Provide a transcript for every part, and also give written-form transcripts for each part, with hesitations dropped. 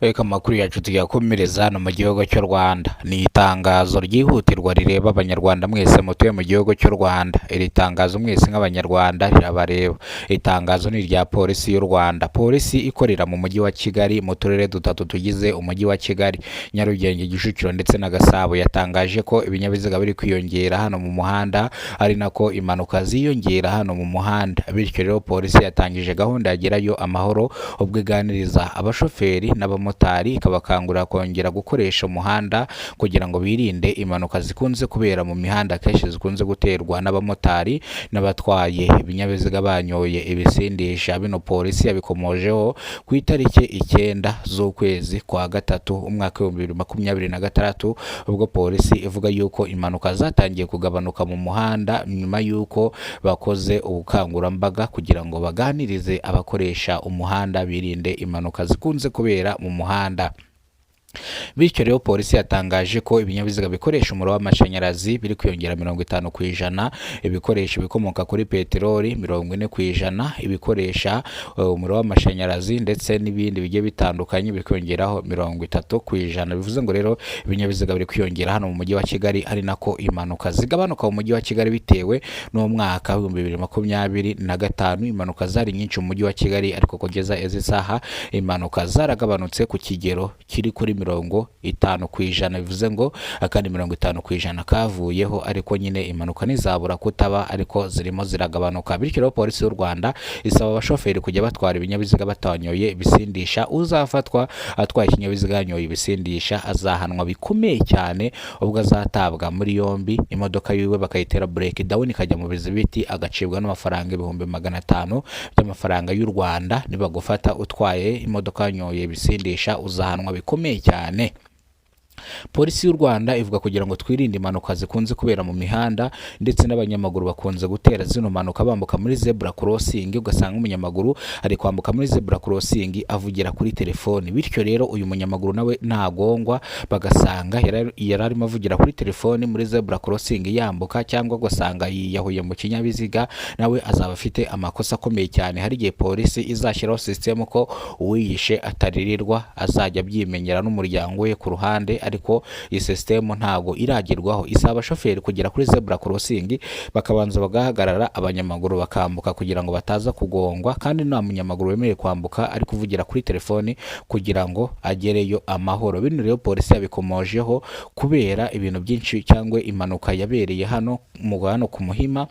Reka amakuru yacu tuyakomereza hano mu gihugu cy'u Rwanda. Ni itangazo ryihutirwa rireba abanyarwanda mwese mutuye mu gihugu cy'u Rwanda. Iri tangazo mwese nk'abanyarwanda rirabareba. Itangazo ni irya polisi y'u Rwanda. Polisi ikorera mu mujyi wa Kigali mu turere dutatu tugize umujyi wa Kigali, Nyarugenge, Kicukiro ndetse na Gasabo, yatangaje ko ibinyabiziga biri kwiyongera hano mu muhanda, ari nako impanuka ziyongera hano mu muhanda. Bityo rero polisi yatangije gahunda ya Gerayo Amahoro, ubwo iganiriza abashoferi n'abamotari ikabakangurira kongera gukoresha umuhanda kugira ngo birinde impanuka zikunze kubera mu mihanda, kenshi zikunze guterwa n'abamotari n'abatwaye ibinyabiziga banyoye ibisindisha. Bino polisi yabikomojeho ku itariki 9 z'ukwezi kwa gatatu umwaka wa 2026, ubwo polisi ivuga yuko impanuka zatangiye kugabanuka mu muhanda nyuma yuko bakoze ubukangurambaga kugira ngo baganirize abakoresha umuhanda birinde impanuka zikunze kubera mu muhanda. Bityo rero polisi yatangaje ko ibinyabiziga bikoresha umuriro w'amashanyarazi biri kwiyongera 50%, ibikoresho bikomoka kuri peteroli 40%, ibikoresha umuriro w'amashanyarazi ndetse n'ibindi bigiye bitandukanye biri kwiyongeraho 30%. Bivuze ngo rero ibinyabiziga biri kwiyongera hano mu mujyi wa Kigali, ari nako impanuka zigabanuka mu mujyi wa Kigali bitewe n'umwaka wa 2025. Impanuka zari nyinshi mu mujyi wa Kigali, ariko kugeza izi saha impanuka zaragabanutse ku kigero kiri kuri 50%. Bivuze ngo akandi 50% kavuyeho, ariko nyine impanuka nizabura kutaba, ariko zirimo ziragabanuka. Bityo rero polisi y'u Rwanda isaba abashoferi kujya batwara ibinyabiziga batanyoye ibisindisha. Uzafatwa atwaye ikinyabiziga yanyoye ibisindisha azahanwa bikomeye cyane, ubwo azatabwa muri yombi, imodoka yiwe bakayitera breakdown ikajya mu bizibiti, agacibwa n'amafaranga 500,000 by'amafaranga y'u Rwanda. Nibagufata utwaye imodoka yanyoye ibisindisha uzahanwa bikomeye cyane. Polisi y'u Rwanda ivuga kugira ngo twirinde impanuka zikunze kubera mu mihanda, ndetse n'abanyamaguru bakunze gutera zino mpanuka bambuka muri zebra crossing, ugasanga umunyamaguru ari kwambuka muri zebra crossing avugira kuri telefoni. Bityo rero uyu munyamaguru nawe ntagongwa, bagasanga yararimo avugira kuri telefoni muri zebra crossing yambuka, cyangwa ugasanga yiyahuye mu kinyabiziga, nawe azaba afite amakosa akomeye cyane. Hari igihe polisi izashyiraho system ko uwiyishe ataririrwa, azajya byimenyera n'umuryango we ku ruhande, ariko iyi system ntago iragerwaho. Isaba abashoferi kugera kuri zebra crossing bakabanza bagahagarara, abanyamaguru bakambuka kugira ngo bataza kugongwa, kandi nta munyamaguru wemerewe kwambuka ari kuvugira kuri telefoni kugira ngo agereyo amahoro. Bino rero polisi yabikomojeho kubera ibintu byinshi, cyangwa impanuka yabereye hano ku Muhima,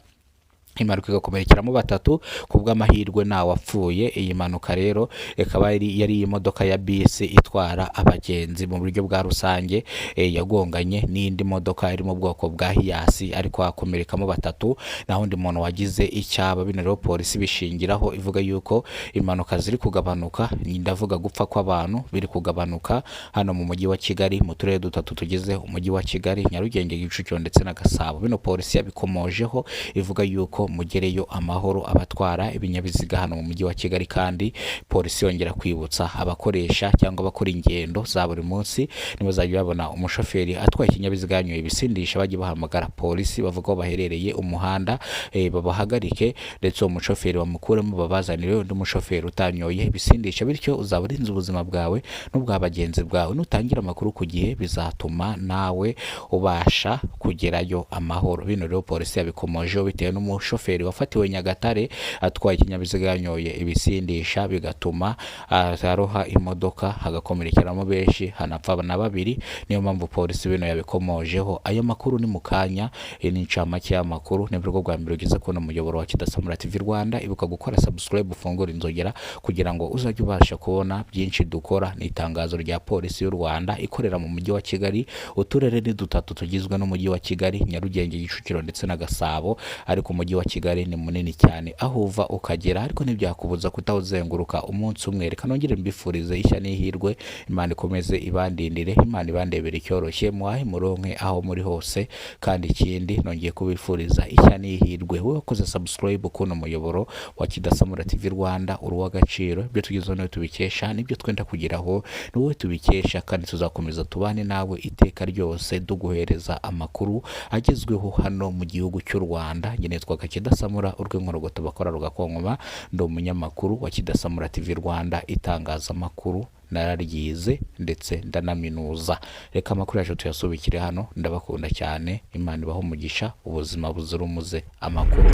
impanuka igakomerekeramo 3, kubw'amahirwe nta wapfuye. Iyi mpanuka rero ikaba yari imodoka ya bisi itwara abagenzi mu buryo bwa rusange, yagonganye n'indi modoka iri mu bwoko bwa Hiace, ariko hakomerekamo 3, naho undi muntu wagize icyaba. Bino rero polisi bishingiraho ivuga yuko impanuka ziri kugabanuka, ndavuga gupfa kw'abantu biri kugabanuka hano mu mujyi wa Kigali, mu turere dutatu tugize umujyi wa Kigali, Nyarugenge, Kicukiro ndetse na Gasabo. Bino polisi yabikomojeho ivuga yuko mugereyo amahoro abatwara ibinyabiziga hano mu mujyi wa Kigali. Kandi polisi yongera kwibutsa abakoresha cyangwa abakora ingendo za buri munsi, nibazajya babona umushoferi atwaye ikinyabiziga yanyoye ibisindisha, bajye bahamagara polisi bavuga ko baherereye umuhanda, babahagarike, ndetse uwo mushoferi bamukuremo, babazanire undi mushoferi utanyoye ibisindisha. Bityo uzaba urinze ubuzima bwawe n'ubwa bagenzi bwawe. Nutangira amakuru ku gihe, bizatuma nawe ubasha kugerayo amahoro. Bino rero polisi yabikomojeho bitewe n'umushoferi wafatiwe Nyagatare atwaye ikinyabiziga yanyoye ibisindisha, bigatuma aroha imodoka, hagakomerekeramo benshi, hanapfa na 2. Niyo mpamvu polisi bino yabikomojeho. Ayo makuru ni mukanya, ni incamake y'amakuru. Ni bwo bwa mbere ugeze kubona umuyoboro wa Kidasamura TV Rwanda, ibuka gukora subscribe, ufungura inzogera kugira ngo uzajye ubasha kubona byinshi dukora. Ni itangazo rya polisi y'u Rwanda ikorera mu mujyi wa Kigali, uturere ni 3 tugizwe n'umujyi wa Kigali, Nyarugenge, Kicukiro ndetse na Gasabo, ariko umujyi wa Kigali ni munini cyane aho uva ukagera, ariko ntibyakubuza kutawuzenguruka umunsi umwe. Reka nongere mbifurize ishya n'ihirwe, Imana ikomeze ibandindire, Imana ibandebere icyoroshye, muhahe muronke aho muri hose. Kandi ikindi nongeye kubifuriza ishya n'ihirwe, wowe wakoze subscribe kuno muyoboro wa Kidasamura TV Rwanda, uruw'agaciro. Ibyo tugezeho niwe tubikesha, nibyo twenda kugeraho ni wowe tubikesha, kandi tuzakomeza tubane nawe iteka ryose duguhereza amakuru agezweho hano mu gihugu cy'u Rwanda. Njye nitwa Kidasamura, urw'inkorogoto bakora rugakonkoma, ndi umunyamakuru wa Kidasamura TV Rwanda, itangazamakuru nararyize ndetse ndanaminuza. Reka amakuru yacu tuyasubikire hano, ndabakunda cyane, Imana ibahe umugisha, ubuzima buzira umuze. Amakuru